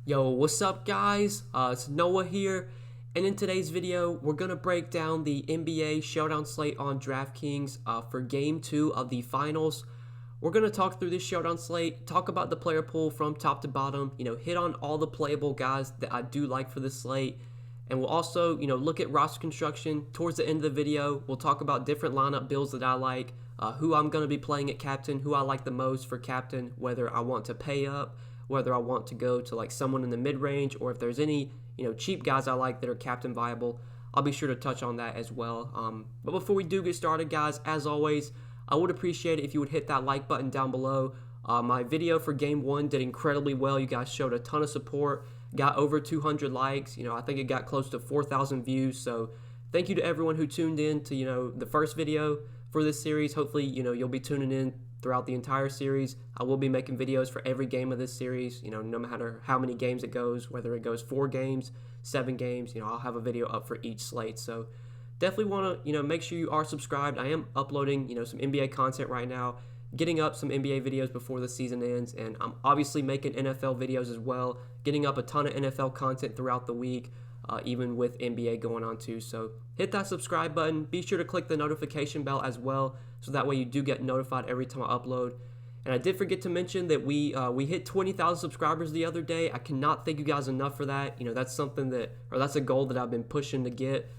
Yo, what's up guys? It's Noah here, and in today's video, we're going to break down the NBA Showdown slate on Draftkings for Game 2 of the Finals. We're going to talk through this Showdown slate, talk about the player pool from top to bottom, hit on all the playable guys that I do like for this slate, and we'll also, look at roster construction. Towards the end of the video, we'll talk about different lineup builds that I like, who I'm going to be playing at captain, who I like the most for captain, whether I want to pay up, whether I want to go to like someone in the mid-range, or if there's any cheap guys I like that are captain viable. I'll be sure to touch on that as well. But before we do get started, guys, as always, I would appreciate it if you would hit that like button down below. My video for Game 1 did incredibly well. You guys showed a ton of support, got over 200 likes. I think it got close to 4,000 views. So thank you to everyone who tuned in to the first video for this series. Hopefully you'll be tuning in throughout the entire series. I will be making videos for every game of this series, no matter how many games it goes, whether it goes 4 games, 7 games, I'll have a video up for each slate. So definitely want to, make sure you are subscribed. I am uploading, some NBA content right now, getting up some NBA videos before the season ends, and I'm obviously making NFL videos as well, getting up a ton of NFL content throughout the week, even with NBA going on too. So hit that subscribe button. Be sure to click the notification bell as well, so that way you do get notified every time I upload. And I did forget to mention that we hit 20,000 subscribers the other day. I cannot thank you guys enough for that. That's something that's a goal that I've been pushing to get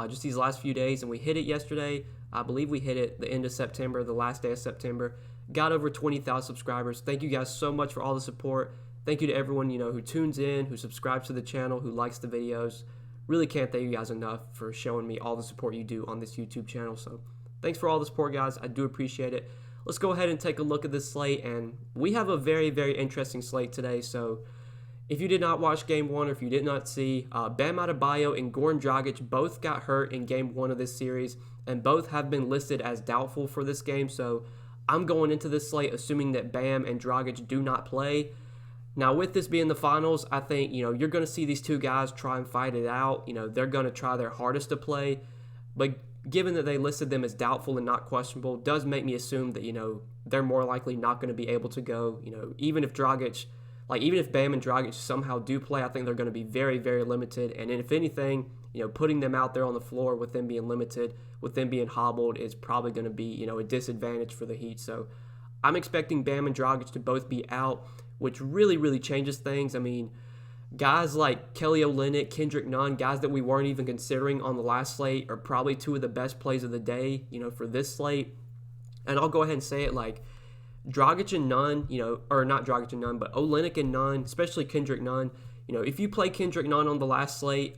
just these last few days, and we hit it yesterday. I believe we hit it the end of September, the last day of September. Got over 20,000 subscribers. Thank you guys so much for all the support. Thank you to everyone who tunes in, who subscribes to the channel, who likes the videos. Really can't thank you guys enough for showing me all the support you do on this YouTube channel. So thanks for all the support, guys. I do appreciate it. Let's go ahead and take a look at this slate, and we have a very, very interesting slate today. So if you did not watch Game 1, or if you did not see, Bam Adebayo and Goran Dragic both got hurt in Game 1 of this series, and both have been listed as doubtful for this game. So I'm going into this slate assuming that Bam and Dragic do not play. Now, with this being the finals, I think, you're going to see these two guys try and fight it out. They're going to try their hardest to play. But given that they listed them as doubtful and not questionable, does make me assume that, they're more likely not going to be able to go. Even if Bam and Dragic somehow do play, I think they're going to be very, very limited. And if anything, putting them out there on the floor with them being limited, with them being hobbled, is probably going to be, a disadvantage for the Heat. So I'm expecting Bam and Dragic to both be out, which really, really changes things. I mean, guys like Kelly Olynyk, Kendrick Nunn, guys that we weren't even considering on the last slate, are probably two of the best plays of the day, for this slate. And I'll go ahead and say it, like, Dragic and Nunn, or not Dragic and Nunn, but Olynyk and Nunn, especially Kendrick Nunn. If you play Kendrick Nunn on the last slate,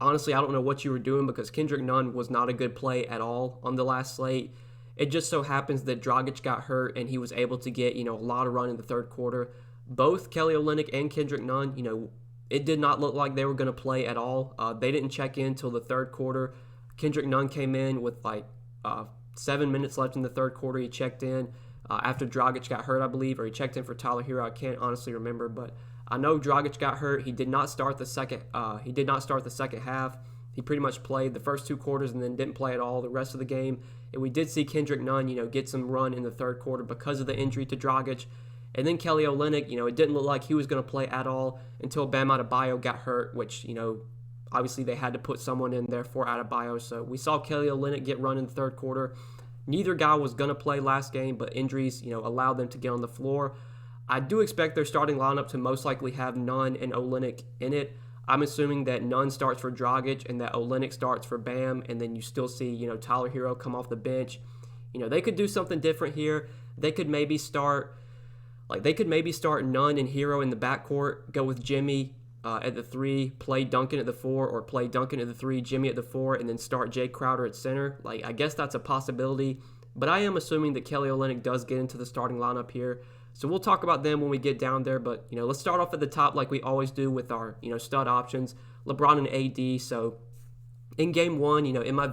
honestly, I don't know what you were doing, because Kendrick Nunn was not a good play at all on the last slate. It just so happens that Dragic got hurt and he was able to get, a lot of run in the third quarter. Both Kelly Olynyk and Kendrick Nunn, it did not look like they were going to play at all. They didn't check in until the third quarter. Kendrick Nunn came in with 7 minutes left in the third quarter. He checked in after Dragic got hurt, I believe, or he checked in for Tyler Hero. I can't honestly remember, but I know Dragic got hurt. He did not start the second. He did not start the second half. He pretty much played the first 2 quarters and then didn't play at all the rest of the game. And we did see Kendrick Nunn, get some run in the third quarter because of the injury to Dragic. And then Kelly Olynyk, it didn't look like he was going to play at all until Bam Adebayo got hurt, which, obviously they had to put someone in there for Adebayo. So we saw Kelly Olynyk get run in the third quarter. Neither guy was going to play last game, but injuries, allowed them to get on the floor. I do expect their starting lineup to most likely have Nunn and Olynyk in it. I'm assuming that Nunn starts for Dragic and that Olynyk starts for Bam, and then you still see, Tyler Hero come off the bench. They could do something different here. They could maybe start Nunn and Hero in the backcourt, go with Jimmy at the 3, play Duncan at the 4, or play Duncan at the 3, Jimmy at the 4, and then start Jay Crowder at center. I guess that's a possibility, but I am assuming that Kelly Olynyk does get into the starting lineup here. So we'll talk about them when we get down there, but, let's start off at the top like we always do with our, stud options, LeBron and AD. So in Game 1, in my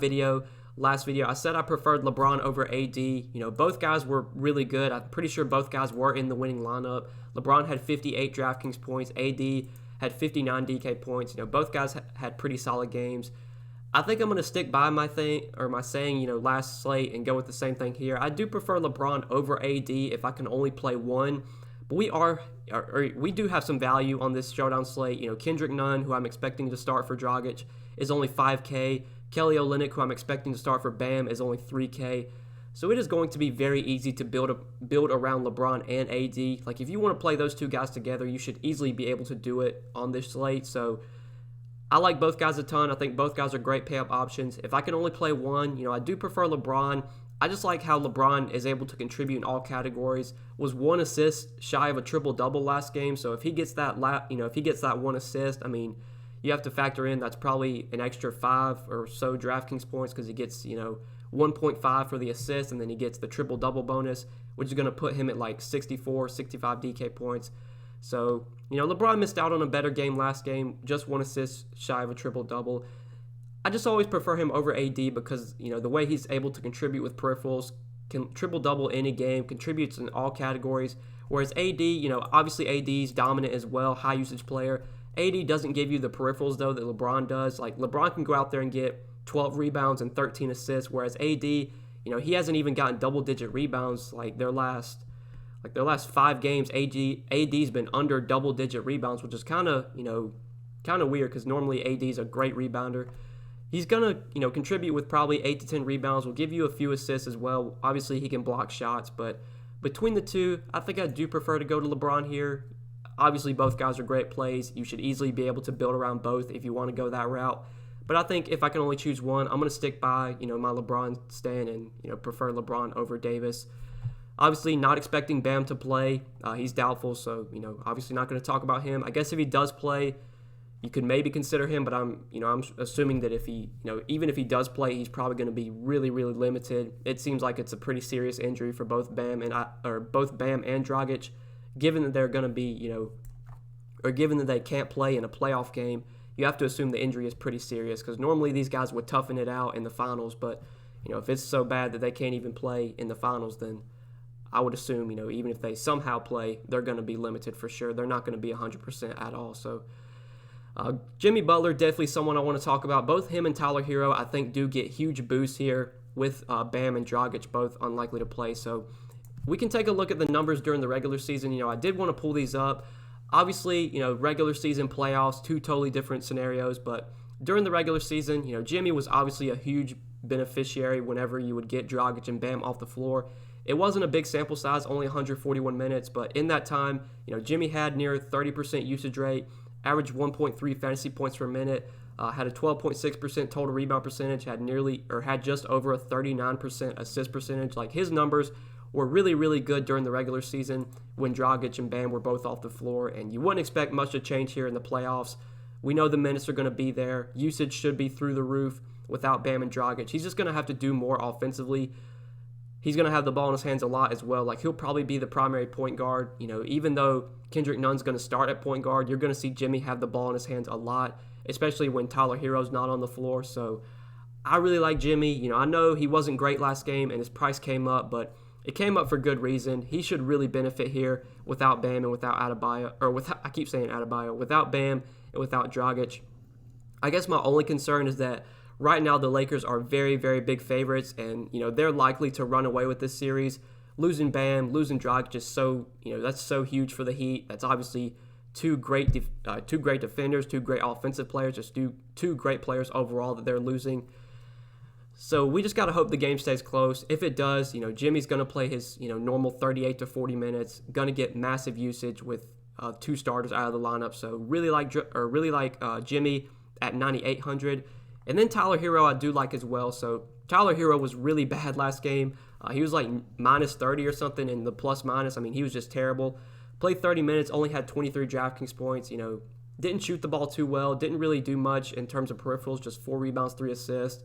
last video, I said I preferred LeBron over AD. Both guys were really good. I'm pretty sure both guys were in the winning lineup. LeBron had 58 DraftKings points. AD had 59 DK points. Both guys had pretty solid games. I think I'm going to stick by my saying, last slate, and go with the same thing here. I do prefer LeBron over AD if I can only play one, But we do have some value on this showdown slate. Kendrick Nunn, who I'm expecting to start for Dragic, is only 5K. Kelly Olynyk, who I'm expecting to start for Bam, is only 3K. So it is going to be very easy to build around LeBron and AD. Like, if you want to play those two guys together, you should easily be able to do it on this slate. So I like both guys a ton. I think both guys are great pay-up options. If I can only play one, I do prefer LeBron. I just like how LeBron is able to contribute in all categories. Was 1 assist shy of a triple-double last game. So if he gets that, if he gets that 1 assist, I mean, you have to factor in that's probably an extra 5 or so Draftkings points because he gets, 1.5 for the assist, and then he gets the triple-double bonus, which is going to put him at like 64, 65 DK points. So, LeBron missed out on a better game last game, just 1 assist shy of a triple-double. I just always prefer him over AD because, the way he's able to contribute with peripherals, can triple-double any game, contributes in all categories, whereas AD, obviously AD is dominant as well, high-usage player. AD doesn't give you the peripherals, though, that LeBron does. Like, LeBron can go out there and get 12 rebounds and 13 assists, whereas AD, he hasn't even gotten double-digit rebounds like their last 5 games. AD's been under double-digit rebounds, which is kind of weird because normally AD's a great rebounder. He's going to, contribute with probably 8 to 10 rebounds, will give you a few assists as well. Obviously, he can block shots, but between the two, I think I do prefer to go to LeBron here. Obviously, both guys are great plays. You should easily be able to build around both if you want to go that route. But I think if I can only choose one, I'm going to stick by, my LeBron stand and, prefer LeBron over Davis. Obviously, not expecting Bam to play. He's doubtful, so, obviously not going to talk about him. I guess if he does play, you could maybe consider him, but I'm assuming that if he, even if he does play, he's probably going to be really, really limited. It seems like it's a pretty serious injury for both Bam and Dragic, given that they're going to be, or given that they can't play in a playoff game. You have to assume the injury is pretty serious because normally these guys would toughen it out in the finals. But, if it's so bad that they can't even play in the finals, then I would assume, even if they somehow play, they're going to be limited for sure. They're not going to be 100% at all. So Jimmy Butler, definitely someone I want to talk about. Both him and Tyler Hero, I think, do get huge boosts here with Bam and Dragic both unlikely to play. So we can take a look at the numbers during the regular season. I did want to pull these up. Obviously, regular season, playoffs, two totally different scenarios. But during the regular season, Jimmy was obviously a huge beneficiary whenever you would get Dragic and Bam off the floor. It wasn't a big sample size, only 141 minutes. But in that time, Jimmy had near 30% usage rate, averaged 1.3 fantasy points per minute, had a 12.6% total rebound percentage, had just over a 39% assist percentage. Like, his numbers were really, really good during the regular season when Dragic and Bam were both off the floor, and you wouldn't expect much to change here in the playoffs. We know the minutes are going to be there. Usage should be through the roof without Bam and Dragic. He's just going to have to do more offensively. He's going to have the ball in his hands a lot as well. Like, he'll probably be the primary point guard. Even though Kendrick Nunn's going to start at point guard, you're going to see Jimmy have the ball in his hands a lot, especially when Tyler Hero's not on the floor. So I really like Jimmy. I know he wasn't great last game and his price came up, but it came up for good reason. He should really benefit here without Bam and without Adebayo, without Bam and without Dragic. I guess my only concern is that right now the Lakers are very, very big favorites, and they're likely to run away with this series. Losing Bam, losing Dragic is so that's so huge for the Heat. That's obviously two great defenders, two great offensive players, just two great players overall that they're losing. So we just got to hope the game stays close. If it does, Jimmy's going to play his, normal 38 to 40 minutes, going to get massive usage with two starters out of the lineup. So really like Jimmy at 9,800. And then Tyler Hero I do like as well. So Tyler Hero was really bad last game. He was like minus 30 or something in the plus-minus. I mean, he was just terrible. Played 30 minutes, only had 23 Draftkings points. Didn't shoot the ball too well. Didn't really do much in terms of peripherals, just 4 rebounds, 3 assists.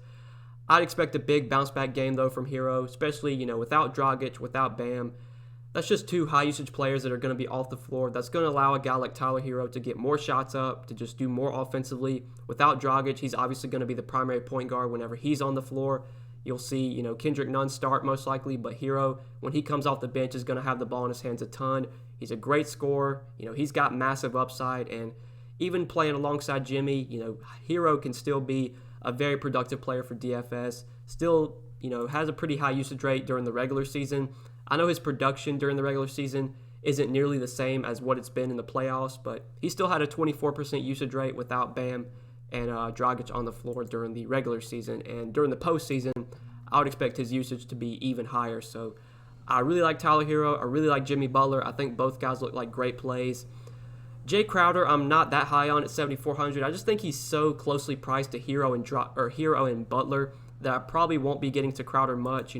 I'd expect a big bounce-back game, though, from Hero, especially, without Dragic, without Bam. That's just two high-usage players that are going to be off the floor. That's going to allow a guy like Tyler Hero to get more shots up, to just do more offensively. Without Dragic, he's obviously going to be the primary point guard whenever he's on the floor. You'll see, Kendrick Nunn start most likely, but Hero, when he comes off the bench, is going to have the ball in his hands a ton. He's a great scorer. He's got massive upside, and even playing alongside Jimmy, Hero can still be a very productive player for DFS. Still, has a pretty high usage rate during the regular season. I know his production during the regular season isn't nearly the same as what it's been in the playoffs, but he still had a 24% usage rate without Bam and Dragic on the floor during the regular season. And during the postseason, I would expect his usage to be even higher. So I really like Tyler Hero. I really like Jimmy Butler. I think both guys look like great plays. Jay Crowder, I'm not that high on at 7,400. I just think he's so closely priced to Hero and Butler that I probably won't be getting to Crowder much.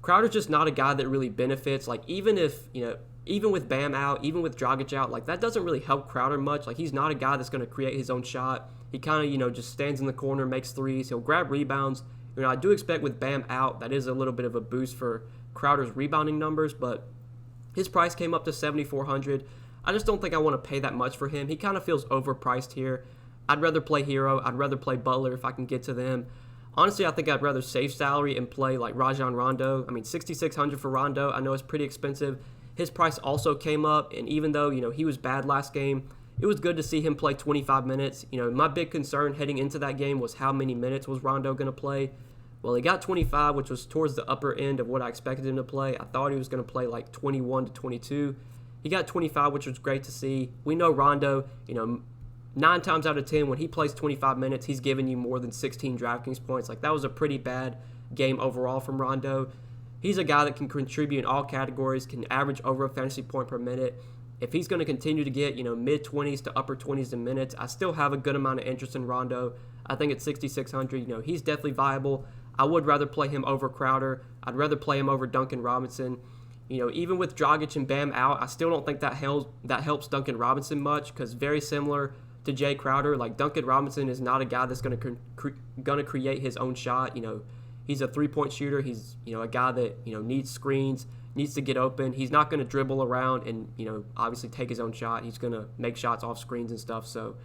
Crowder's just not a guy that really benefits. Like, even with Bam out, even with Dragic out, like, that doesn't really help Crowder much. Like, he's not a guy that's going to create his own shot. He kind of, just stands in the corner, makes threes. He'll grab rebounds. I do expect with Bam out, that is a little bit of a boost for Crowder's rebounding numbers, but his price came up to 7,400. I just don't think I want to pay that much for him. He kind of feels overpriced here. I'd rather play Hero. I'd rather play Butler if I can get to them. Honestly, I think I'd rather save salary and play like Rajon Rondo. I mean, 6,600 for Rondo, I know it's pretty expensive. His price also came up, and even though, he was bad last game, it was good to see him play 25 minutes. My big concern heading into that game was how many minutes was Rondo going to play. Well, he got 25, which was towards the upper end of what I expected him to play. I thought he was going to play like 21 to 22. He got 25, which was great to see. We know Rondo, 9 times out of 10, when he plays 25 minutes, he's giving you more than 16 Draftkings points. Like, that was a pretty bad game overall from Rondo. He's a guy that can contribute in all categories, can average over a fantasy point per minute. If he's going to continue to get, mid-20s to upper 20s in minutes, I still have a good amount of interest in Rondo. I think at 6,600, he's definitely viable. I would rather play him over Crowder. I'd rather play him over Duncan Robinson. Even with Dragic and Bam out, I still don't think that helps Duncan Robinson much, because very similar to Jay Crowder, like, Duncan Robinson is not a guy that's going to create his own shot. He's a three-point shooter. He's a guy that needs screens, needs to get open. He's not going to dribble around and obviously take his own shot. He's going to make shots off screens and stuff. So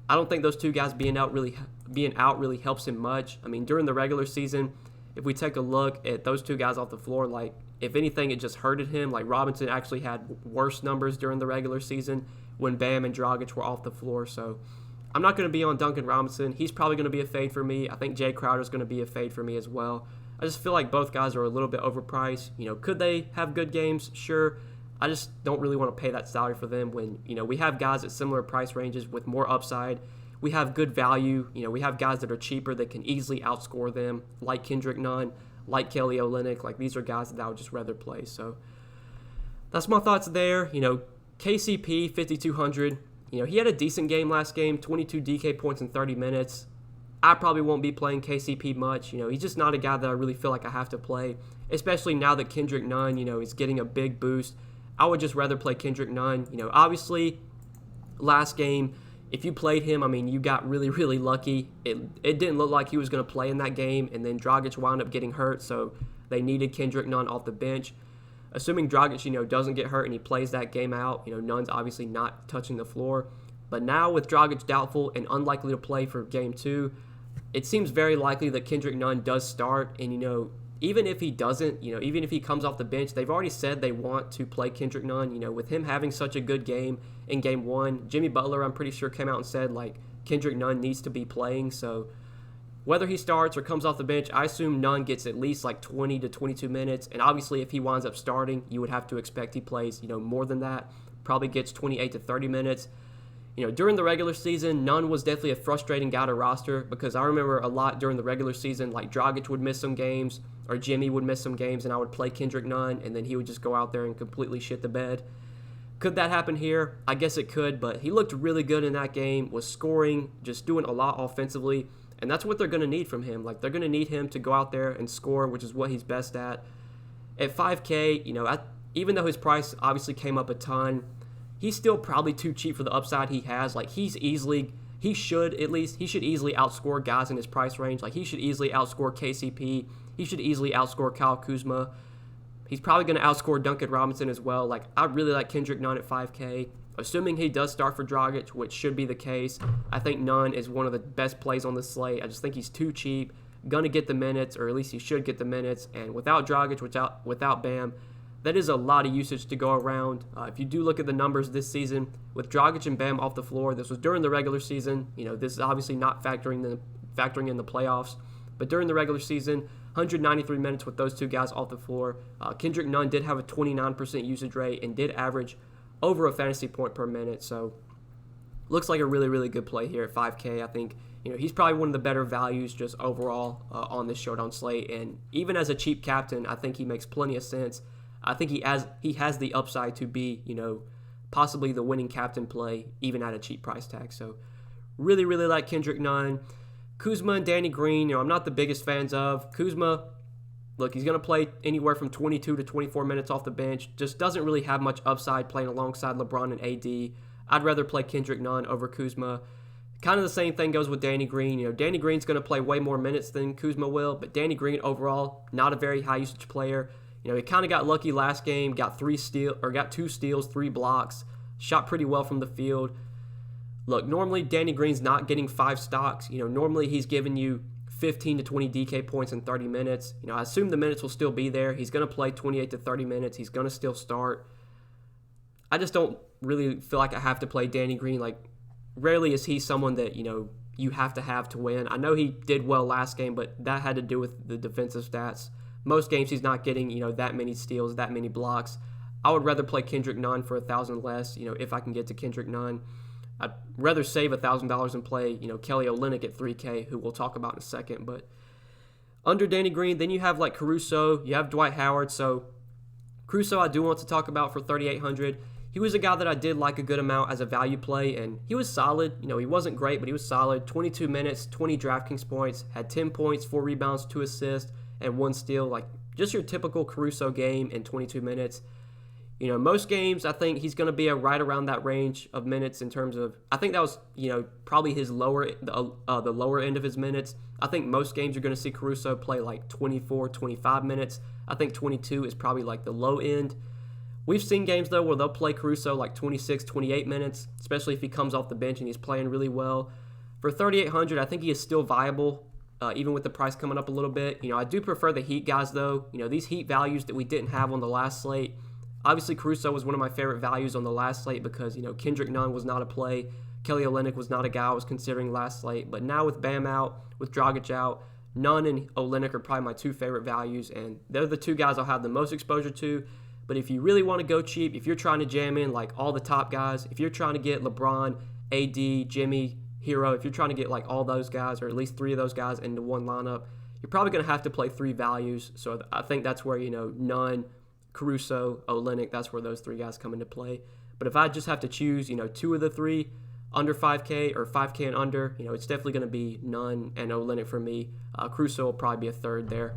I don't think those two guys being out really helps him much. I mean, during the regular season, if we take a look at those two guys off the floor, like, if anything, it just hurted him. Like, Robinson actually had worse numbers during the regular season when Bam and Dragic were off the floor. So I'm not going to be on Duncan Robinson. He's probably going to be a fade for me. I think Jay Crowder's going to be a fade for me as well. I just feel like both guys are a little bit overpriced. Could they have good games? Sure. I just don't really want to pay that salary for them when, we have guys at similar price ranges with more upside. We have good value. We have guys that are cheaper that can easily outscore them, like Kendrick Nunn, like Kelly Olynyk. Like, these are guys that I would just rather play. So that's my thoughts there. KCP, 5,200. He had a decent game last game, 22 DK points in 30 minutes. I probably won't be playing KCP much. He's just not a guy that I really feel like I have to play, especially now that Kendrick Nunn, is getting a big boost. I would just rather play Kendrick Nunn. Obviously, last game, if you played him, I mean, you got really, really lucky. It didn't look like he was going to play in that game, and then Dragic wound up getting hurt, so they needed Kendrick Nunn off the bench. Assuming Dragic, doesn't get hurt and he plays that game out, Nunn's obviously not touching the floor. But now with Dragic doubtful and unlikely to play for Game 2, it seems very likely that Kendrick Nunn does start. And, even if he doesn't, even if he comes off the bench, they've already said they want to play Kendrick Nunn. With him having such a good game in Game 1, Jimmy Butler, I'm pretty sure, came out and said, like, Kendrick Nunn needs to be playing. So whether he starts or comes off the bench, I assume Nunn gets at least like 20 to 22 minutes. And obviously, if he winds up starting, you would have to expect he plays, more than that. Probably gets 28 to 30 minutes. During the regular season, Nunn was definitely a frustrating guy to roster, because I remember a lot during the regular season, like, Dragic would miss some games or Jimmy would miss some games, and I would play Kendrick Nunn, and then he would just go out there and completely shit the bed. Could that happen here? I guess it could, but he looked really good in that game, was scoring, just doing a lot offensively, and that's what they're going to need from him. Like, they're going to need him to go out there and score, which is what he's best at. At 5K, even though his price obviously came up a ton, he's still probably too cheap for the upside he has. Like, he should easily outscore guys in his price range. Like, he should easily outscore KCP. He should easily outscore Kyle Kuzma. He's probably going to outscore Duncan Robinson as well. Like, I really like Kendrick Nunn at 5K. Assuming he does start for Dragic, which should be the case, I think Nunn is one of the best plays on the slate. I just think he's too cheap. Going to get the minutes, or at least he should get the minutes. And without Dragic, without Bam, that is a lot of usage to go around. If you do look at the numbers this season, with Dragic and Bam off the floor, this was during the regular season. This is obviously not factoring in the playoffs. But during the regular season, 193 minutes with those two guys off the floor. Kendrick Nunn did have a 29% usage rate and did average over a fantasy point per minute. So looks like a really, really good play here at 5K. I think he's probably one of the better values just overall on this Showdown slate. And even as a cheap captain, I think he makes plenty of sense. I think he has the upside to be, possibly the winning captain play, even at a cheap price tag. So really, really like Kendrick Nunn. Kuzma and Danny Green, I'm not the biggest fans of. Kuzma, look, he's going to play anywhere from 22 to 24 minutes off the bench. Just doesn't really have much upside playing alongside LeBron and AD. I'd rather play Kendrick Nunn over Kuzma. Kind of the same thing goes with Danny Green. Danny Green's going to play way more minutes than Kuzma will, but Danny Green overall, not a very high usage player. He kind of got lucky last game, got 2 steals, 3 blocks, shot pretty well from the field. Look, normally Danny Green's not getting 5 stocks. Normally he's giving you 15 to 20 DK points in 30 minutes. I assume the minutes will still be there. He's going to play 28 to 30 minutes. He's going to still start. I just don't really feel like I have to play Danny Green. Like, rarely is he someone that, you have to win. I know he did well last game, but that had to do with the defensive stats. Most games he's not getting, that many steals, that many blocks. I would rather play Kendrick Nunn for 1,000 less, if I can get to Kendrick Nunn. I'd rather save $1,000 and play, Kelly Olynyk at 3K, who we'll talk about in a second. But under Danny Green, then you have like Caruso, you have Dwight Howard. So Caruso I do want to talk about for 3,800. He was a guy that I did like a good amount as a value play, and he was solid. He wasn't great, but he was solid. 22 minutes, 20 Draftkings points, had 10 points, 4 rebounds, 2 assists, and 1 steal. Like, just your typical Caruso game in 22 minutes. Most games, I think he's going to be right around that range of minutes in terms of, I think that was, probably his the lower end of his minutes. I think most games you're going to see Caruso play like 24, 25 minutes. I think 22 is probably like the low end. We've seen games, though, where they'll play Caruso like 26, 28 minutes, especially if he comes off the bench and he's playing really well. For 3,800, I think he is still viable, even with the price coming up a little bit. I do prefer the Heat guys, though. These Heat values that we didn't have on the last slate. Obviously, Caruso was one of my favorite values on the last slate because, Kendrick Nunn was not a play. Kelly Olynyk was not a guy I was considering last slate. But now with Bam out, with Dragic out, Nunn and Olynyk are probably my 2 favorite values, and they're the 2 guys I'll have the most exposure to. But if you really want to go cheap, if you're trying to jam in like all the top guys, if you're trying to get LeBron, AD, Jimmy, Hero, if you're trying to get like all those guys or at least 3 of those guys into one lineup, you're probably going to have to play 3 values. So I think that's where, Nunn, Caruso, Olynyk, that's where those 3 guys come into play. But if I just have to choose, 2 of the 3 under 5K or 5K and under, it's definitely going to be Nunn and Olynyk for me. Caruso will probably be a 3rd there.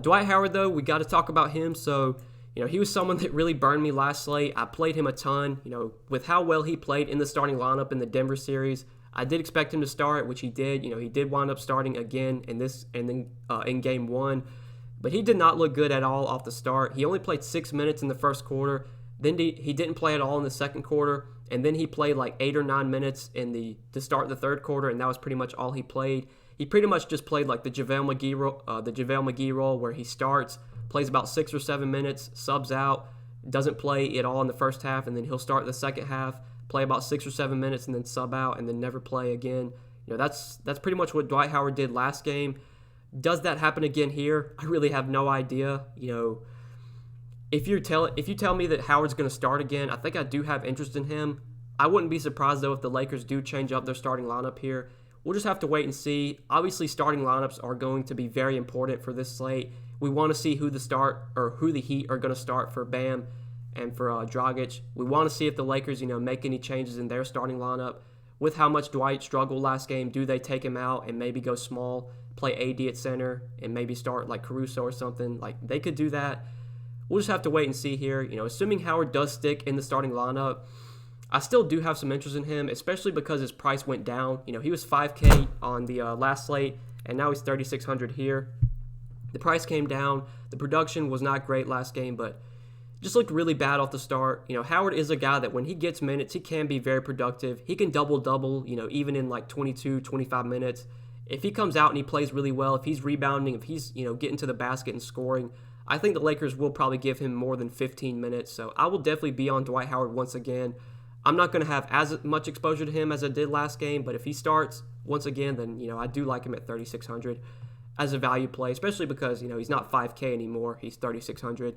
Dwight Howard, though, we got to talk about him. So, he was someone that really burned me last slate. I played him a ton. With how well he played in the starting lineup in the Denver series, I did expect him to start, which he did. He did wind up starting again in Game 1. But he did not look good at all off the start. He only played 6 minutes in the first quarter. Then he didn't play at all in the second quarter. And then he played like 8 or 9 minutes to start the third quarter, and that was pretty much all he played. He pretty much just played like the JaVale McGee role where he starts, plays about 6 or 7 minutes, subs out, doesn't play at all in the first half, and then he'll start the second half, play about 6 or 7 minutes, and then sub out, and then never play again. That's pretty much what Dwight Howard did last game. Does that happen again here? I really have no idea. If you tell me that Howard's going to start again, I think I do have interest in him. I wouldn't be surprised, though, if the Lakers do change up their starting lineup here. We'll just have to wait and see. Obviously, starting lineups are going to be very important for this slate. We want to see who the Heat are going to start for Bam and for Dragic. We want to see if the Lakers, make any changes in their starting lineup. With how much Dwight struggled last game, do they take him out and maybe go small, play AD at center, and maybe start like Caruso or something? Like, they could do that. We'll just have to wait and see here. Assuming Howard does stick in the starting lineup, I still do have some interest in him, especially because his price went down. He was 5K on the last slate, and now he's 3,600 here. The price came down. The production was not great last game, but just looked really bad off the start. Howard is a guy that when he gets minutes, he can be very productive. He can double-double, even in like 22, 25 minutes. If he comes out and he plays really well, if he's rebounding, if he's, getting to the basket and scoring, I think the Lakers will probably give him more than 15 minutes. So I will definitely be on Dwight Howard once again. I'm not going to have as much exposure to him as I did last game, but if he starts once again, then, I do like him at 3,600. as a value play, especially because, he's not 5K anymore. He's 3,600.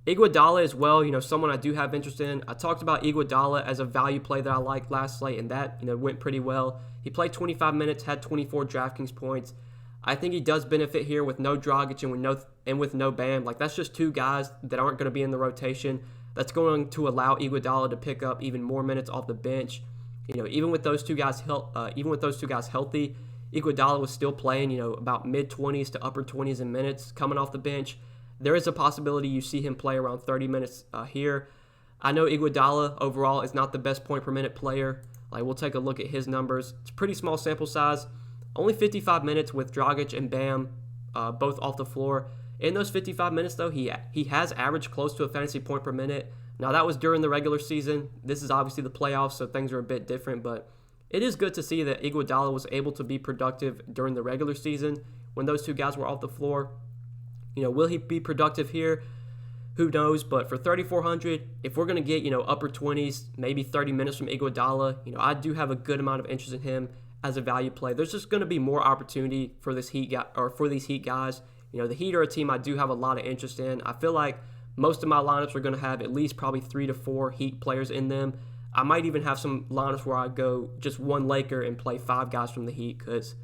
Iguodala as well, someone I do have interest in. I talked about Iguodala as a value play that I liked last slate, and that, went pretty well. He played 25 minutes, had 24 DraftKings points. I think he does benefit here with no Dragic and with no Bam. Like, that's just two guys that aren't going to be in the rotation. That's going to allow Iguodala to pick up even more minutes off the bench. Even with those two guys healthy, Iguodala was still playing, about mid-20s to upper 20s in minutes coming off the bench. There is a possibility you see him play around 30 minutes here. I know Iguodala overall is not the best point per minute player. Like, we'll take a look at his numbers. It's a pretty small sample size. Only 55 minutes with Dragic and Bam both off the floor. In those 55 minutes, though, he has averaged close to a fantasy point per minute. Now, that was during the regular season. This is obviously the playoffs, so things are a bit different. But it is good to see that Iguodala was able to be productive during the regular season when those two guys were off the floor. Will he be productive here? Who knows? But for 3,400, if we're going to get, upper 20s, maybe 30 minutes from Iguodala, I do have a good amount of interest in him as a value play. There's just going to be more opportunity for this Heat guy or for these Heat guys. The Heat are a team I do have a lot of interest in. I feel like most of my lineups are going to have at least probably 3 to 4 Heat players in them. I might even have some lineups where I go just one Laker and play 5 guys from the Heat because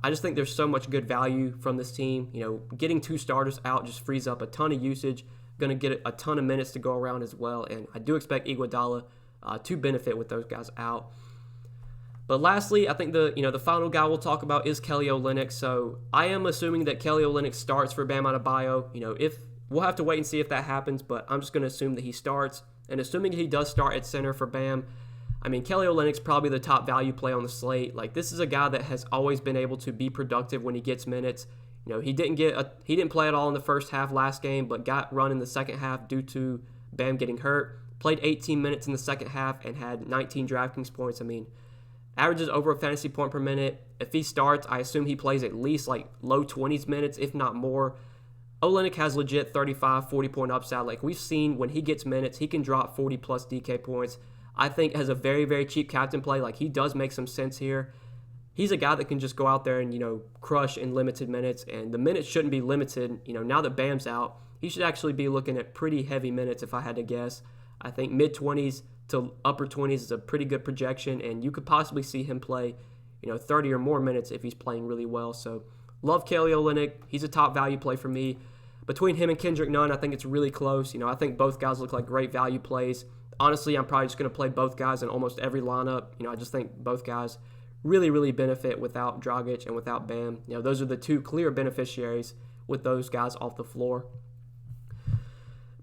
I just think there's so much good value from this team. Getting 2 starters out just frees up a ton of usage. Going to get a ton of minutes to go around as well, and I do expect Iguodala to benefit with those guys out. But lastly, I think the final guy we'll talk about is Kelly Olynyk. So I am assuming that Kelly Olynyk starts for Bam Adebayo. If we'll have to wait and see if that happens, but I'm just going to assume that he starts. And assuming he does start at center for Bam, Kelly Olynyk's probably the top value play on the slate. Like, this is a guy that has always been able to be productive when he gets minutes. He didn't play at all in the first half last game, but got run in the second half due to Bam getting hurt. Played 18 minutes in the second half and had 19 DraftKings points. Averages over a fantasy point per minute. If he starts, I assume he plays at least like low 20s minutes, if not more. Olynyk has legit 35, 40-point upside. Like, we've seen when he gets minutes, he can drop 40-plus DK points. I think as a very, very cheap captain play, like, he does make some sense here. He's a guy that can just go out there and, crush in limited minutes, and the minutes shouldn't be limited. Now that Bam's out, he should actually be looking at pretty heavy minutes if I had to guess. I think mid-20s to upper 20s is a pretty good projection, and you could possibly see him play, 30 or more minutes if he's playing really well. So, love Kelly Olynyk. He's a top value play for me. Between him and Kendrick Nunn, I think it's really close. I think both guys look like great value plays. Honestly, I'm probably just going to play both guys in almost every lineup. I just think both guys really, really benefit without Dragic and without Bam. Those are the two clear beneficiaries with those guys off the floor.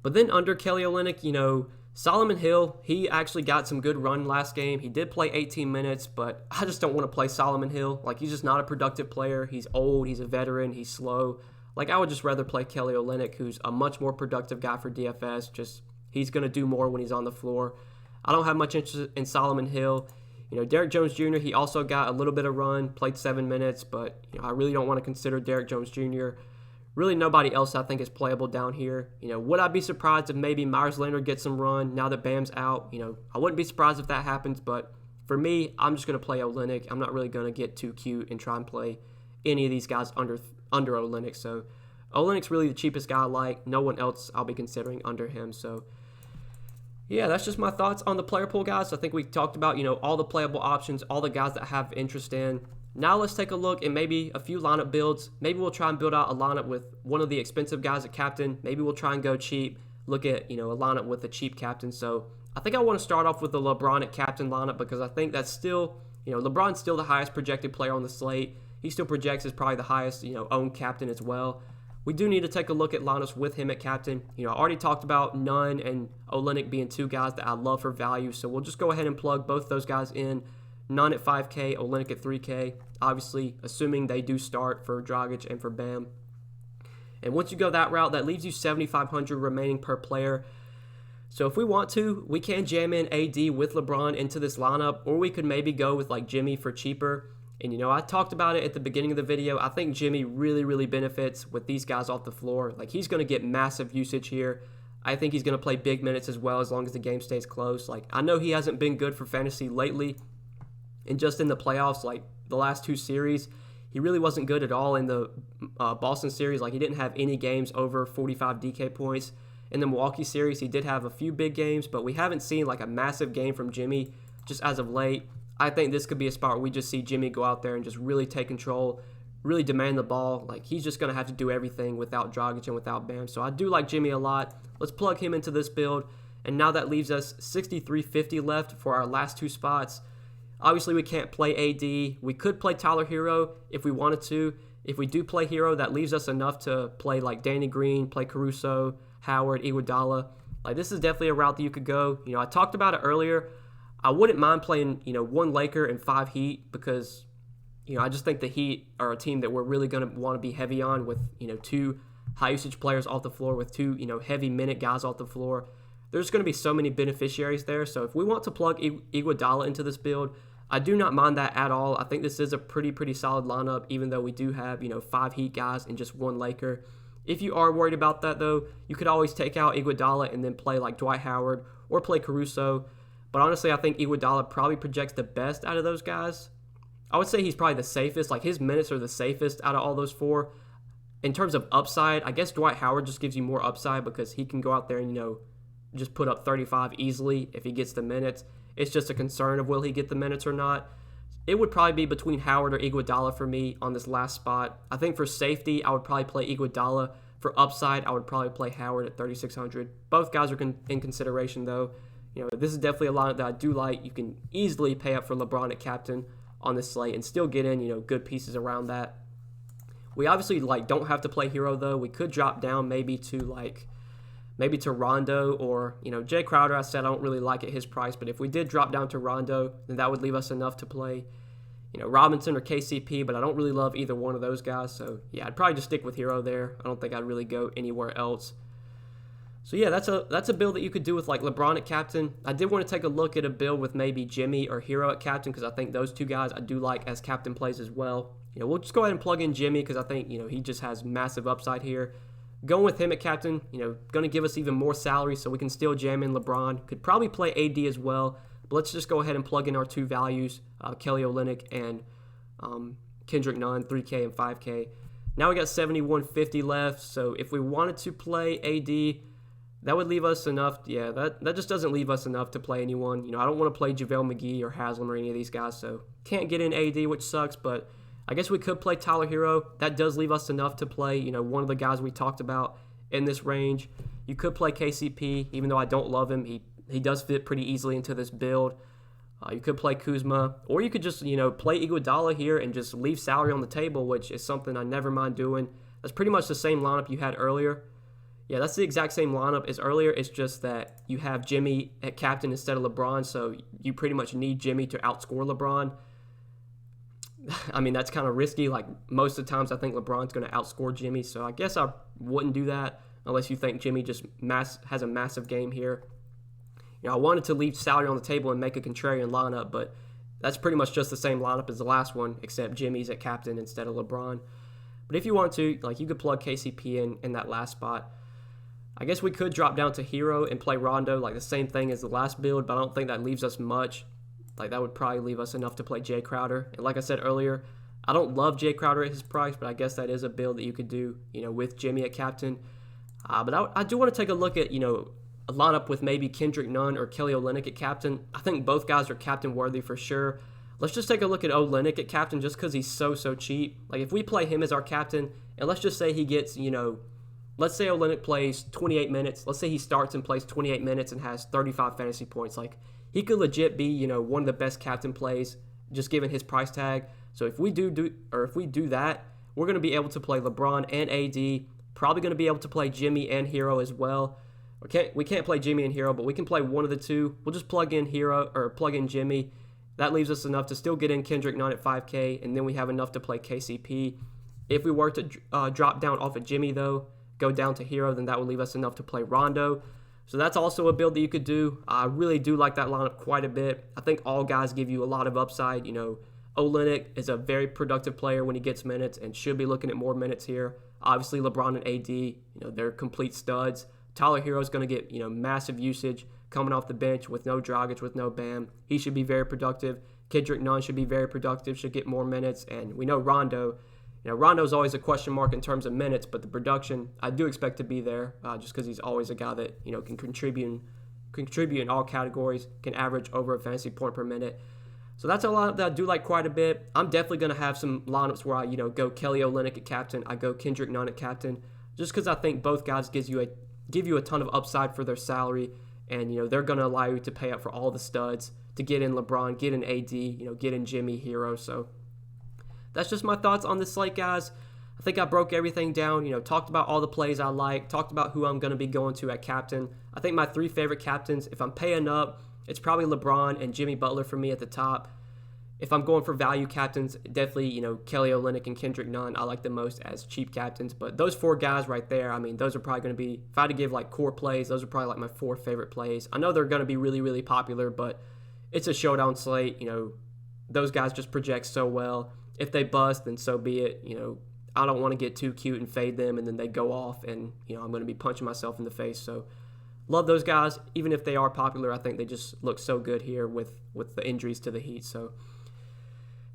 But then under Kelly Olynyk, Solomon Hill, he actually got some good run last game. He did play 18 minutes, but I just don't want to play Solomon Hill. Like, he's just not a productive player. He's old, he's a veteran, he's slow. Like, I would just rather play Kelly Olynyk, who's a much more productive guy for DFS. Just, he's going to do more when he's on the floor. I don't have much interest in Solomon Hill. Derrick Jones Jr., he also got a little bit of run, played 7 minutes, but I really don't want to consider Derrick Jones Jr. Really, nobody else I think is playable down here. Would I be surprised if maybe Myers Leonard gets some run now that Bam's out? I wouldn't be surprised if that happens, but for me, I'm just going to play Olynyk. I'm not really going to get too cute and try and play any of these guys under Olynyk. So Olynyk's really the cheapest guy I like. No one else I'll be considering under him. So yeah, that's just my thoughts on the player pool, guys. I think we talked about, all the playable options, all the guys that I have interest in. Now let's take a look at maybe a few lineup builds. Maybe we'll try and build out a lineup with one of the expensive guys at captain. Maybe we'll try and go cheap, look at, a lineup with a cheap captain. So I think I want to start off with the Lebronic captain lineup because I think that's still, LeBron's still the highest projected player on the slate. He still projects as probably the highest, owned captain as well. We do need to take a look at lineups with him at captain. I already talked about Nunn and Olynyk being two guys that I love for value. So we'll just go ahead and plug both those guys in. Nunn at 5K, Olynyk at 3K. Obviously, assuming they do start for Dragic and for Bam. And once you go that route, that leaves you 7,500 remaining per player. So if we want to, we can jam in AD with LeBron into this lineup, or we could maybe go with like Jimmy for cheaper. And, I talked about it at the beginning of the video. I think Jimmy really, really benefits with these guys off the floor. Like, he's going to get massive usage here. I think he's going to play big minutes as well as long as the game stays close. Like, I know he hasn't been good for fantasy lately. And just in the playoffs, like the last 2 series, He really wasn't good at all in the Boston series. Like, he didn't have any games over 45 DK points. In the Milwaukee series, he did have a few big games, but we haven't seen like a massive game from Jimmy just as of late. I think this could be a spot where we just see Jimmy go out there and just really take control, really demand the ball. Like, he's just going to have to do everything without Dragic and without Bam. So I do like Jimmy a lot. Let's plug him into this build. And now that leaves us 6,350 left for our last two spots. Obviously, we can't play AD. We could play Tyler Hero if we wanted to. If we do play Hero, that leaves us enough to play like Danny Green, play Caruso, Howard, Iguodala. Like, this is definitely a route that you could go. I talked about it earlier. I wouldn't mind playing, one Laker and 5 Heat because, I just think the Heat are a team that we're really going to want to be heavy on with, 2 high-usage players off the floor, with 2, heavy-minute guys off the floor. There's going to be so many beneficiaries there. So if we want to plug Iguodala into this build, I do not mind that at all. I think this is a pretty solid lineup, even though we do have, 5 Heat guys and just 1 Laker. If you are worried about that, though, you could always take out Iguodala and then play like Dwight Howard or play Caruso. But honestly, I think Iguodala probably projects the best out of those guys. I would say he's probably the safest. Like, his minutes are the safest out of all those 4. In terms of upside, I guess Dwight Howard just gives you more upside because he can go out there and, just put up 35 easily if he gets the minutes. It's just a concern of will he get the minutes or not. It would probably be between Howard or Iguodala for me on this last spot. I think for safety, I would probably play Iguodala. For upside, I would probably play Howard at 3,600. Both guys are in consideration, though. This is definitely a lineup that I do like. You can easily pay up for Lebronic captain on this slate and still get in, good pieces around that. We obviously don't have to play Hero, though. We could drop down maybe to Rondo or, Jay Crowder. I said I don't really like at his price, but if we did drop down to Rondo, then that would leave us enough to play, Robinson or KCP, but I don't really love either one of those guys. So, yeah, I'd probably just stick with Hero there. I don't think I'd really go anywhere else. So, yeah, that's a build that you could do with, like, LeBron at captain. I did want to take a look at a build with maybe Jimmy or Hero at captain because I think those 2 guys I do like as captain plays as well. We'll just go ahead and plug in Jimmy because I think, he just has massive upside here. Going with him at captain, going to give us even more salary so we can still jam in LeBron. Could probably play AD as well, but let's just go ahead and plug in our 2 values, Kelly Olynyk and Kendrick Nunn, 3K and 5K. Now we got 7,150 left, so if we wanted to play AD, that would leave us enough. Yeah, that just doesn't leave us enough to play anyone. I don't want to play JaVale McGee or Haslam or any of these guys, so can't get in AD, which sucks, but I guess we could play Tyler Hero. That does leave us enough to play, one of the guys we talked about in this range. You could play KCP, even though I don't love him. He does fit pretty easily into this build. You could play Kuzma, or you could just, play Iguodala here and just leave salary on the table, which is something I never mind doing. That's pretty much the same lineup you had earlier. Yeah, that's the exact same lineup as earlier. It's just that you have Jimmy at captain instead of LeBron, so you pretty much need Jimmy to outscore LeBron. I mean, that's kind of risky. Like, most of the times I think LeBron's going to outscore Jimmy, so I guess I wouldn't do that unless you think Jimmy just has a massive game here. I wanted to leave salary on the table and make a contrarian lineup, but that's pretty much just the same lineup as the last one, except Jimmy's at captain instead of LeBron. But if you want to, you could plug KCP in that last spot. I guess we could drop down to Hero and play Rondo, the same thing as the last build, but I don't think that leaves us much. That would probably leave us enough to play Jay Crowder. And like I said earlier, I don't love Jay Crowder at his price, but I guess that is a build that you could do, with Jimmy at captain. But I do want to take a look at, a lineup with maybe Kendrick Nunn or Kelly Olynyk at captain. I think both guys are captain worthy for sure. Let's just take a look at Olynyk at captain just because he's so cheap. If we play him as our captain, and let's just say he gets, let's say Olynyk plays 28 minutes. Let's say he starts and plays 28 minutes and has 35 fantasy points. He could legit be, one of the best captain plays just given his price tag. So if we do that, we're going to be able to play LeBron and AD. Probably going to be able to play Jimmy and Hero as well. We can't play Jimmy and Hero, but we can play one of the 2. We'll just plug in Hero or plug in Jimmy. That leaves us enough to still get in Kendrick Nunn at 5K, and then we have enough to play KCP. If we were to drop down off of Jimmy, though, go down to Hero, then that would leave us enough to play Rondo. So that's also a build that you could do. I really do like that lineup quite a bit. I think all guys give you a lot of upside. Olynyk is a very productive player when he gets minutes and should be looking at more minutes here. Obviously, LeBron and AD, they're complete studs. Tyler Hero is going to get, massive usage. coming off the bench with no Dragic, with no Bam. He should be very productive. Kendrick Nunn should be very productive, should get more minutes. And we know Rondo. Rondo's always a question mark in terms of minutes, but the production, I do expect to be there just because he's always a guy that, can contribute in all categories, can average over a fantasy point per minute. So that's a lineup that I do like quite a bit. I'm definitely going to have some lineups where I, go Kelly Olynyk at captain. I go Kendrick Nunn at captain, just because I think both guys give you a ton of upside for their salary, and, they're going to allow you to pay up for all the studs, to get in LeBron, get in AD, get in Jimmy, Hero. So that's just my thoughts on this slate, guys. I think I broke everything down, talked about all the plays I like, talked about who I'm going to be going to at captain. I think my 3 favorite captains, if I'm paying up, it's probably LeBron and Jimmy Butler for me at the top. If I'm going for value captains, definitely, Kelly Olynyk and Kendrick Nunn I like the most as cheap captains. But those 4 guys right there, those are probably going to be, if I had to give like core plays, those are probably like my 4 favorite plays. I know they're going to be really, really popular, but it's a showdown slate. Those guys just project so well. If they bust, then so be it. I don't want to get too cute and fade them, and then they go off, and I'm going to be punching myself in the face. So love those guys, even if they are popular. I think they just look so good here with the injuries to the Heat. So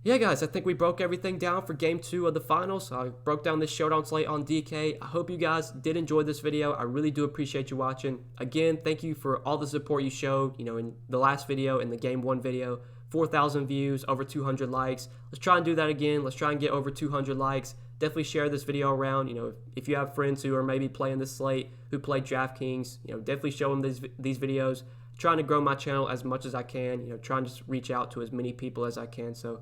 yeah, guys, I think we broke everything down for Game 2 of the Finals. I broke down this showdown slate on DK. I hope you guys did enjoy this video. I really do appreciate you watching. Again, thank you for all the support you showed, in the last video, in the Game 1 video. 4,000 views, over 200 likes. Let's try and do that again. Let's try and get over 200 likes. Definitely share this video around. If you have friends who are maybe playing this slate, who play Draftkings, definitely show them these videos. Trying to grow my channel as much as I can. Trying to just reach out to as many people as I can. So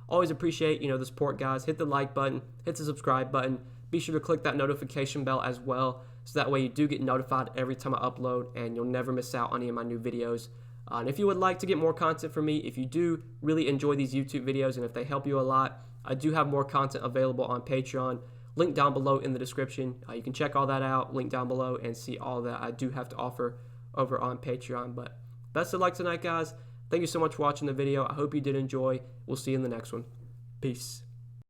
always appreciate, the support, guys. Hit the like button, hit the subscribe button. Be sure to click that notification bell as well, so that way you do get notified every time I upload, and you'll never miss out on any of my new videos. And if you would like to get more content from me, if you do really enjoy these YouTube videos and if they help you a lot, I do have more content available on Patreon. Link down below in the description. You can check all that out, link down below, and see all that I do have to offer over on Patreon. But best of luck tonight, guys. Thank you so much for watching the video. I hope you did enjoy. We'll see you in the next one. Peace.